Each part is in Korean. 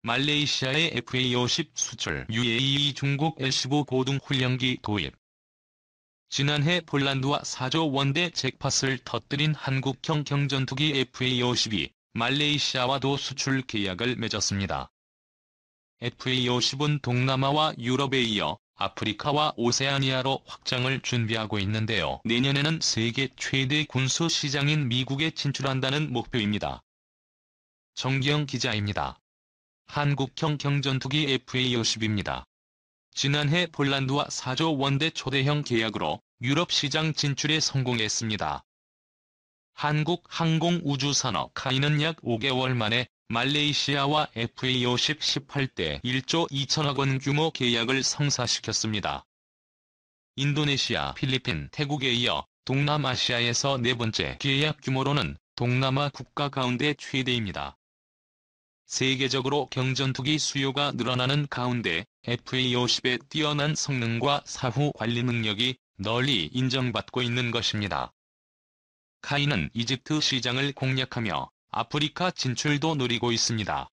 말레이시아의 FA50 수출, UAE 중국 L-15 고등 훈련기 도입. 지난해 폴란드와 4조 원대 잭팟을 터뜨린 한국형 경전투기 FA50이 말레이시아와도 수출 계약을 맺었습니다. FA50은 동남아와 유럽에 이어 아프리카와 오세아니아로 확장을 준비하고 있는데요. 내년에는 세계 최대 군수 시장인 미국에 진출한다는 목표입니다. 정기영 기자입니다. 한국형 경전투기 FA50입니다. 지난해 폴란드와 4조 원대 초대형 계약으로 유럽 시장 진출에 성공했습니다. 한국항공우주산업 카이는 약 5개월 만에 말레이시아와 FA50 18대 1조 2천억 원 규모 계약을 성사시켰습니다. 인도네시아, 필리핀, 태국에 이어 동남아시아에서 네 번째 계약 규모로는 동남아 국가 가운데 최대입니다. 세계적으로 경전투기 수요가 늘어나는 가운데 FA50의 뛰어난 성능과 사후 관리 능력이 널리 인정받고 있는 것입니다. 카이는 이집트 시장을 공략하며 아프리카 진출도 노리고 있습니다.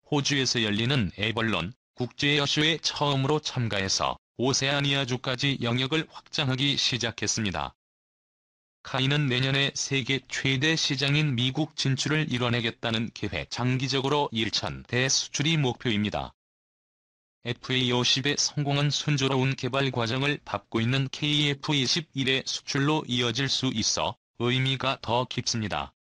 호주에서 열리는 에벌론 국제여쇼에 처음으로 참가해서 오세아니아주까지 영역을 확장하기 시작했습니다. 카이는 내년에 세계 최대 시장인 미국 진출을 이뤄내겠다는 계획, 장기적으로 1,000대 수출이 목표입니다. FA50의 성공은 순조로운 개발 과정을 밟고 있는 KF-21의 수출로 이어질 수 있어 의미가 더 깊습니다.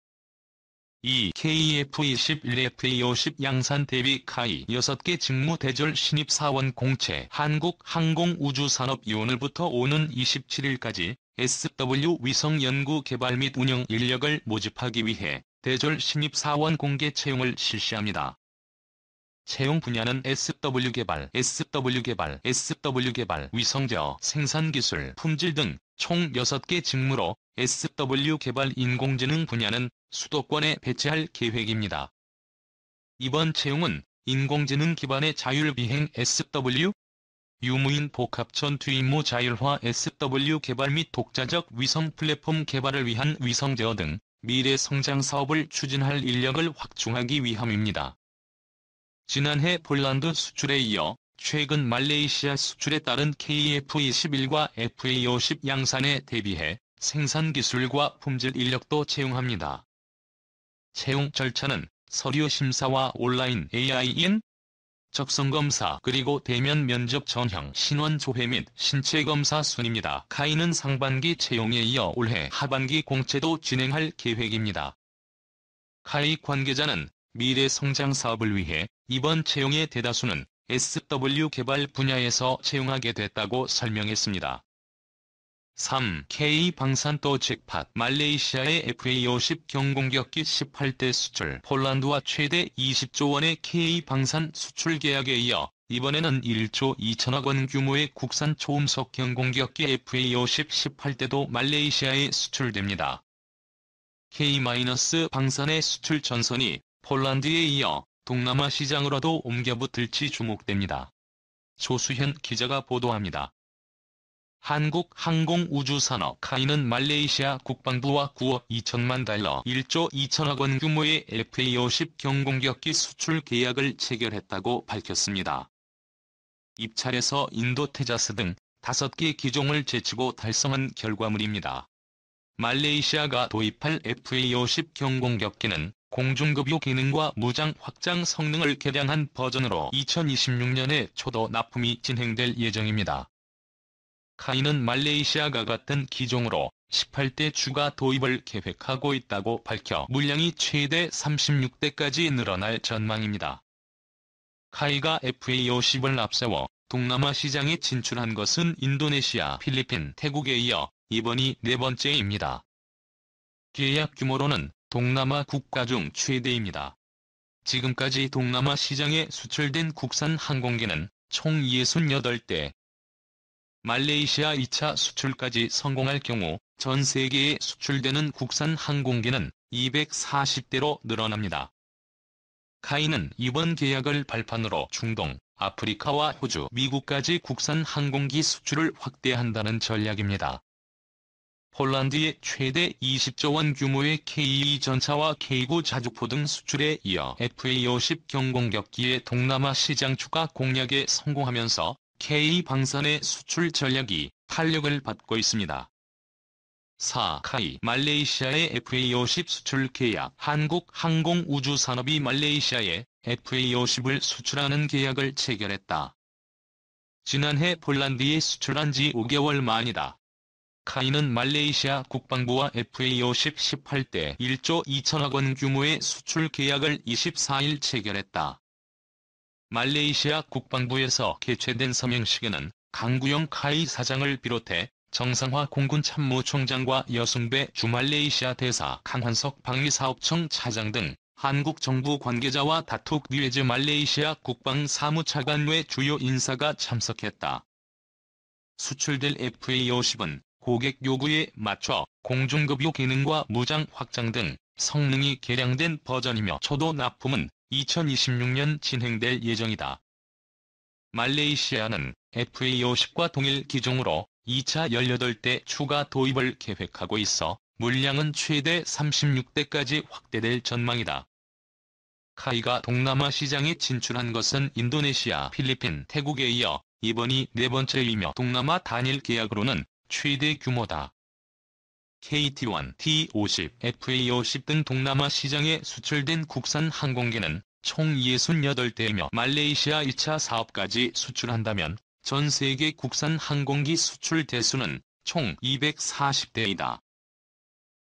이 KF-21 FA50 양산 대비 카이 6개 직무 대졸 신입 사원 공채 한국항공우주산업 오늘부터 오는 27일까지 SW 위성 연구 개발 및 운영 인력을 모집하기 위해 대졸 신입 사원 공개 채용을 실시합니다. 채용 분야는 SW 개발, 위성제어, 생산기술, 품질 등 총 6개 직무로 SW 개발 인공지능 분야는 수도권에 배치할 계획입니다. 이번 채용은 인공지능 기반의 자율비행 SW, 유무인 복합전투 임무 자율화 SW 개발 및 독자적 위성 플랫폼 개발을 위한 위성제어 등 미래 성장 사업을 추진할 인력을 확충하기 위함입니다. 지난해 폴란드 수출에 이어 최근 말레이시아 수출에 따른 KF-21과 FA50 양산에 대비해 생산기술과 품질 인력도 채용합니다. 채용 절차는 서류 심사와 온라인 AIN 적성검사 그리고 대면 면접 전형 신원 조회 및 신체검사 순입니다. 카이는 상반기 채용에 이어 올해 하반기 공채도 진행할 계획입니다. 카이 관계자는 미래 성장 사업을 위해 이번 채용의 대다수는 SW 개발 분야에서 채용하게 됐다고 설명했습니다. 3. K방산도 잭팟 말레이시아의 FA50 경공격기 18대 수출 폴란드와 최대 20조 원의 K방산 수출 계약에 이어 이번에는 1조 2천억 원 규모의 국산 초음속 경공격기 FA50 18대도 말레이시아에 수출됩니다. K-방산의 수출 전선이 폴란드에 이어 동남아 시장으로도 옮겨붙을지 주목됩니다. 조수현 기자가 보도합니다. 한국항공우주산업 카이는 말레이시아 국방부와 9억 2천만 달러 1조 2천억 원 규모의 FA50 경공격기 수출 계약을 체결했다고 밝혔습니다. 입찰에서 인도 테자스 등 5개 기종을 제치고 달성한 결과물입니다. 말레이시아가 도입할 FA50 경공격기는 공중급유 기능과 무장 확장 성능을 개량한 버전으로 2026년에 초도 납품이 진행될 예정입니다. 카이는 말레이시아가 같은 기종으로 18대 추가 도입을 계획하고 있다고 밝혀 물량이 최대 36대까지 늘어날 전망입니다. 카이가 FA50을 앞세워 동남아 시장에 진출한 것은 인도네시아, 필리핀, 태국에 이어 이번이 네 번째입니다. 계약 규모로는 동남아 국가 중 최대입니다. 지금까지 동남아 시장에 수출된 국산 항공기는 총 68대. 말레이시아 2차 수출까지 성공할 경우 전 세계에 수출되는 국산 항공기는 240대로 늘어납니다. 카이는 이번 계약을 발판으로 중동, 아프리카와 호주, 미국까지 국산 항공기 수출을 확대한다는 전략입니다. 폴란드의 최대 20조 원 규모의 K2 전차와 K9 자주포 등 수출에 이어 FA-50 경공격기의 동남아 시장 추가 공략에 성공하면서 K 방산의 수출 전략이 탄력을 받고 있습니다. 4. 카이 말레이시아의 FA-50 수출 계약. 한국항공우주산업이 말레이시아에 FA-50을 수출하는 계약을 체결했다. 지난해 폴란드에 수출한 지 5개월 만이다. 카이는 말레이시아 국방부와 FA-50 18대 1조 2천억 원 규모의 수출 계약을 24일 체결했다. 말레이시아 국방부에서 개최된 서명식에는 강구영 카이 사장을 비롯해 정상화 공군 참모총장과 여순배 주말레이시아 대사 강환석 방위사업청 차장 등 한국 정부 관계자와 다툭 뉴에즈 말레이시아 국방사무차관 외 주요 인사가 참석했다. 수출될 FA-50은 고객 요구에 맞춰 공중급유 기능과 무장 확장 등 성능이 개량된 버전이며 초도 납품은 2026년 진행될 예정이다. 말레이시아는 FA-50과 동일 기종으로 2차 18대 추가 도입을 계획하고 있어 물량은 최대 36대까지 확대될 전망이다. 카이가 동남아 시장에 진출한 것은 인도네시아, 필리핀, 태국에 이어 이번이 네 번째이며 동남아 단일 계약으로는 최대 규모다. KT-1, T-50, FA-50 등 동남아 시장에 수출된 국산 항공기는 총 68대이며 말레이시아 2차 사업까지 수출한다면 전 세계 국산 항공기 수출 대수는 총 240대이다.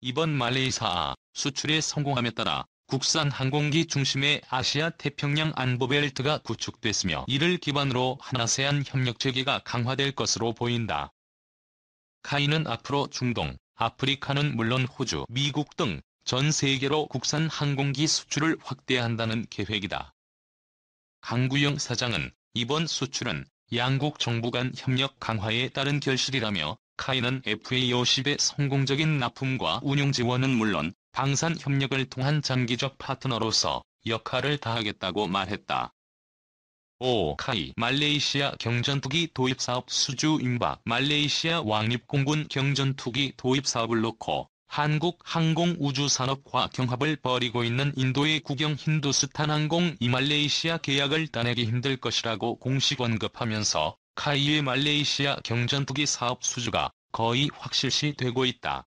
이번 말레이시아 수출에 성공함에 따라 국산 항공기 중심의 아시아 태평양 안보벨트가 구축됐으며 이를 기반으로 한아세안 협력 체계가 강화될 것으로 보인다. 카이는 앞으로 중동, 아프리카는 물론 호주, 미국 등 전 세계로 국산 항공기 수출을 확대한다는 계획이다. 강구영 사장은 이번 수출은 양국 정부 간 협력 강화에 따른 결실이라며 카이는 FA-50의 성공적인 납품과 운용 지원은 물론 방산 협력을 통한 장기적 파트너로서 역할을 다하겠다고 말했다. 5. 카이 말레이시아 경전투기 도입 사업 수주 임박. 말레이시아 왕립공군 경전투기 도입 사업을 놓고 한국 항공우주산업과 경합을 벌이고 있는 인도의 국영 힌두스탄 항공 이 말레이시아 계약을 따내기 힘들 것이라고 공식 언급하면서 카이의 말레이시아 경전투기 사업 수주가 거의 확실시되고 있다.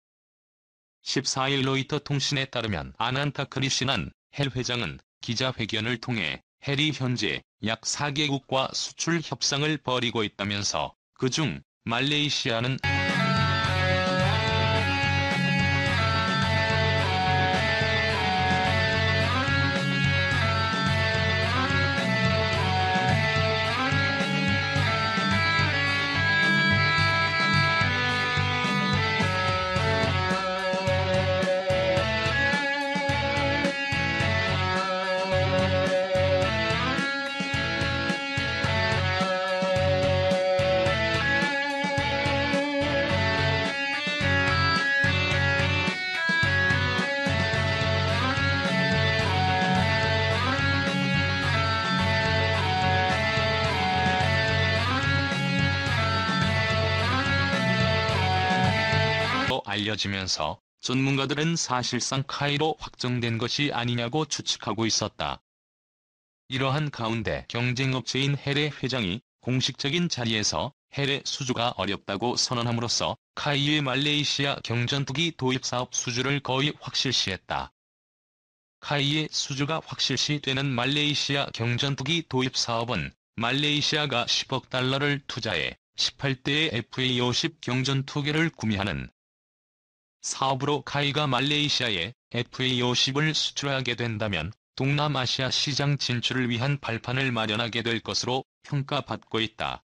14일 로이터 통신에 따르면 아난타크리 시난 헬 회장은 기자회견을 통해 헬이 현재 약 4개국과 수출 협상을 벌이고 있다면서 그중 말레이시아는 알려지면서 전문가들은 사실상 카이로 확정된 것이 아니냐고 추측하고 있었다. 이러한 가운데 경쟁업체인 헬의 회장이 공식적인 자리에서 헬의 수주가 어렵다고 선언함으로써 카이의 말레이시아 경전투기 도입 사업 수주를 거의 확실시했다. 카이의 수주가 확실시되는 말레이시아 경전투기 도입 사업은 말레이시아가 10억 달러를 투자해 18대의 FA-50 경전투기를 구매하는 사업으로 카이가 말레이시아에 FA-50을 수출하게 된다면 동남아시아 시장 진출을 위한 발판을 마련하게 될 것으로 평가받고 있다.